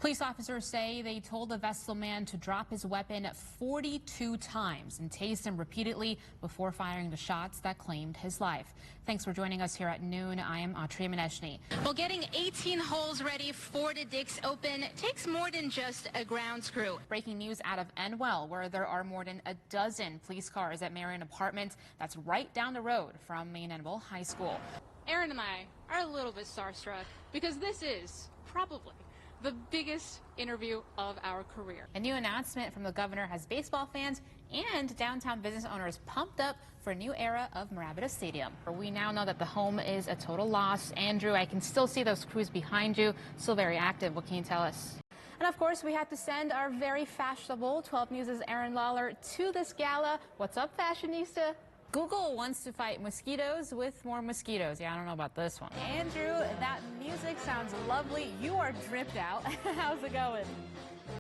Police officers say they told the Vestal man to drop his weapon 42 times and tased him repeatedly before firing the shots that claimed his life. Thanks for joining us here at noon. I am Autriya Maneshni. Well, getting 18 holes ready for the Dix Open takes more than just a ground screw. Breaking news out of Enwell, where there are more than a dozen police cars at Marion Apartments. That's right down the road from Main Enwell High School. Aaron and I are a little bit starstruck because this is probably the biggest interview of our career. A new announcement from the governor has baseball fans and downtown business owners pumped up for a new era of Mirabito Stadium. We now know that the home is a total loss. Andrew, I can still see those crews behind you, still very active. What can you tell us? And of course, we had to send our very fashionable 12 News' Aaron Lawler to this gala. What's up, fashionista? Google wants to fight mosquitoes with more mosquitoes. Yeah, I don't know about this one. Andrew, that music sounds lovely. You are dripped out. How's it going?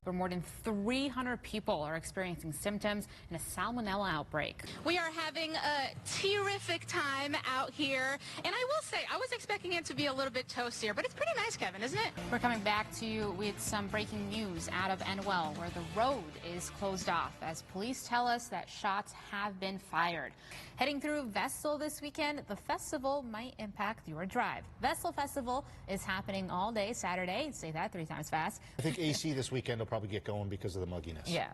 Where more than 300 people are experiencing symptoms in a salmonella outbreak. We are having a terrific time out here, and I will say I was expecting it to be a little bit toastier, but it's pretty nice, Kevin, isn't it? We're coming back to you with some breaking news out of Enwell, where the road is closed off as police tell us that shots have been fired. Heading through Vestal this weekend, the festival might impact your drive. Vestal Festival is happening all day Saturday. Say that 3 times fast. I think AC this weekend will probably get going because of the mugginess. Yeah,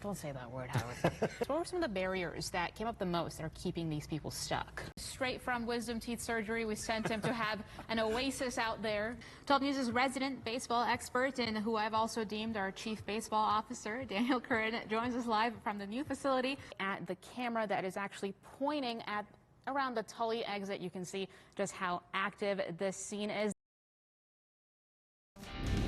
don't say that word, Howard. So what were some of the barriers that came up the most that are keeping these people stuck? Straight from wisdom teeth surgery, we sent him to have an oasis out there. 12 News' resident baseball expert, and who I've also deemed our chief baseball officer, Daniel Curran, joins us live from the new facility at the camera that is actually pointing at around the Tully exit. You can see just how active this scene is.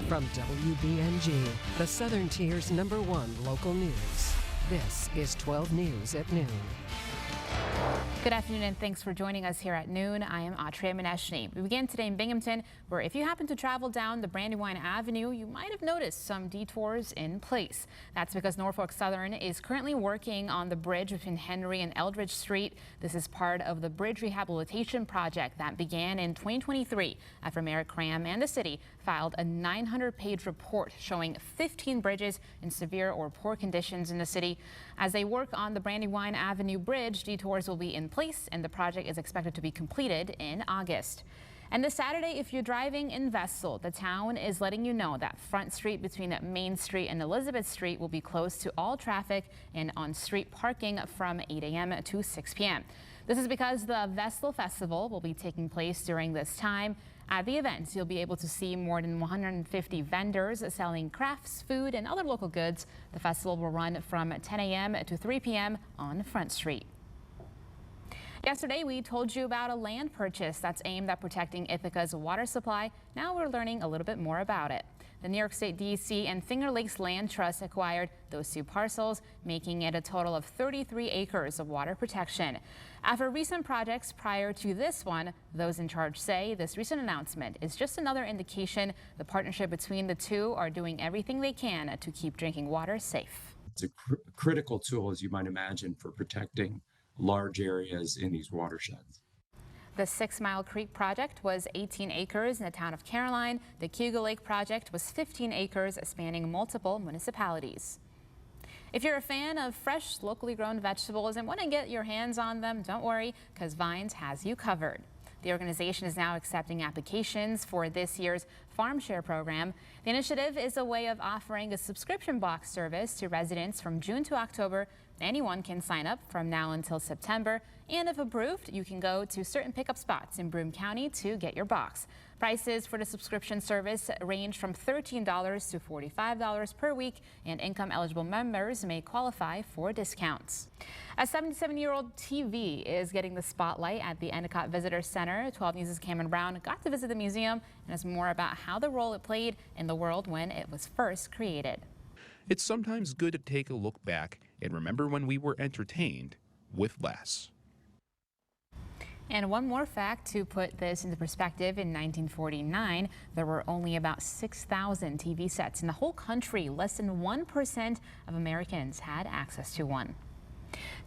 From WBNG, the Southern Tier's #1 local news. This is 12 News at noon. Good afternoon and thanks for joining us here at noon. I am Autriya Maneshni. We begin today in Binghamton, where if you happen to travel down the Brandywine Avenue, you might have noticed some detours in place. That's because Norfolk Southern is currently working on the bridge between Henry and Eldridge Street. This is part of the bridge rehabilitation project that began in 2023 after Mayor Cram and the city filed a 900-page report showing 15 bridges in severe or poor conditions in the city. As they work on the Brandywine Avenue bridge, detours will be in place and the project is expected to be completed in August. And this Saturday, if you're driving in Vestal, the town is letting you know that Front Street between Main Street and Elizabeth Street will be closed to all traffic and on-street parking from 8 a.m. to 6 p.m. This is because the Vestal Festival will be taking place during this time. At the event, you'll be able to see more than 150 vendors selling crafts, food, and other local goods. The festival will run from 10 a.m. to 3 p.m. on Front Street. Yesterday, we told you about a land purchase that's aimed at protecting Ithaca's water supply. Now we're learning a little bit more about it. The New York State DEC and Finger Lakes Land Trust acquired those 2 parcels, making it a total of 33 acres of water protection. After recent projects prior to this one, those in charge say this recent announcement is just another indication the partnership between the two are doing everything they can to keep drinking water safe. It's a critical tool, as you might imagine, for protecting large areas in these watersheds. The 6 Mile Creek project was 18 acres in the town of Caroline. The Cuga Lake project was 15 acres spanning multiple municipalities. If you're a fan of fresh, locally grown vegetables and want to get your hands on them, don't worry, because Vines has you covered. The organization is now accepting applications for this year's Farm Share program. The initiative is a way of offering a subscription box service to residents from June to October. Anyone can sign up from now until September, and if approved, you can go to certain pickup spots in Broome County to get your box. Prices for the subscription service range from $13 to $45 per week, and income-eligible members may qualify for discounts. A 77-year-old TV is getting the spotlight at the Endicott Visitor Center. 12 News' Cameron Brown got to visit the museum and has more about how the role it played in the world when it was first created. It's sometimes good to take a look back and remember when we were entertained with less. And one more fact to put this into perspective, in 1949, there were only about 6,000 TV sets in the whole country. Less than 1% of Americans had access to one.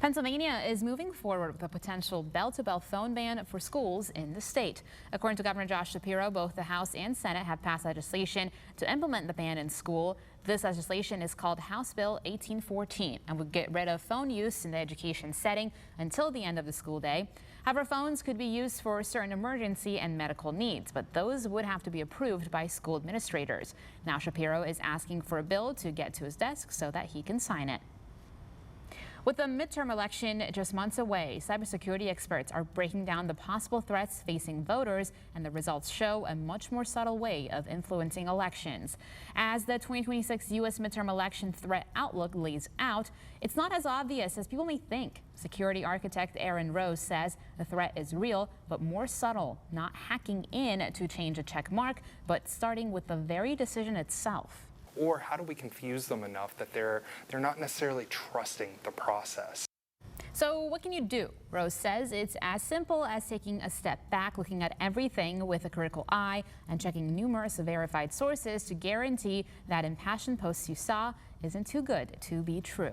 Pennsylvania is moving forward with a potential bell-to-bell phone ban for schools in the state. According to Governor Josh Shapiro, both the House and Senate have passed legislation to implement the ban in school. This legislation is called House Bill 1814 and would get rid of phone use in the education setting until the end of the school day. However, phones could be used for certain emergency and medical needs, but those would have to be approved by school administrators. Now Shapiro is asking for a bill to get to his desk so that he can sign it. With the midterm election just months away, cybersecurity experts are breaking down the possible threats facing voters, and the results show a much more subtle way of influencing elections. As the 2026 U.S. midterm election threat outlook lays out, it's not as obvious as people may think. Security architect Aaron Rose says the threat is real, but more subtle, not hacking in to change a check mark, but starting with the very decision itself. Or how do we confuse them enough that they're not necessarily trusting the process? So what can you do? Rose says it's as simple as taking a step back, looking at everything with a critical eye, and checking numerous verified sources to guarantee that impassioned posts you saw isn't too good to be true.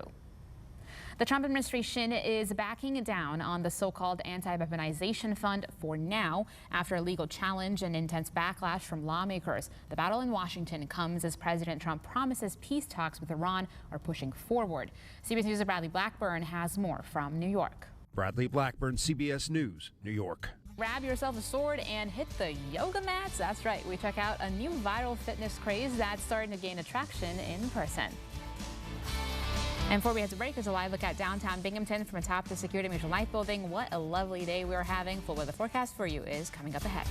The Trump administration is backing down on the so-called anti-weaponization fund for now after a legal challenge and intense backlash from lawmakers. The battle in Washington comes as President Trump promises peace talks with Iran are pushing forward. CBS News' Bradley Blackburn has more from New York. Bradley Blackburn, CBS News, New York. Grab yourself a sword and hit the yoga mats. That's right. We check out a new viral fitness craze that's starting to gain attraction in person. And before we head to break, there's a live look at downtown Binghamton from atop the Security Mutual Life building. What a lovely day we're having. Full weather forecast for you is coming up ahead.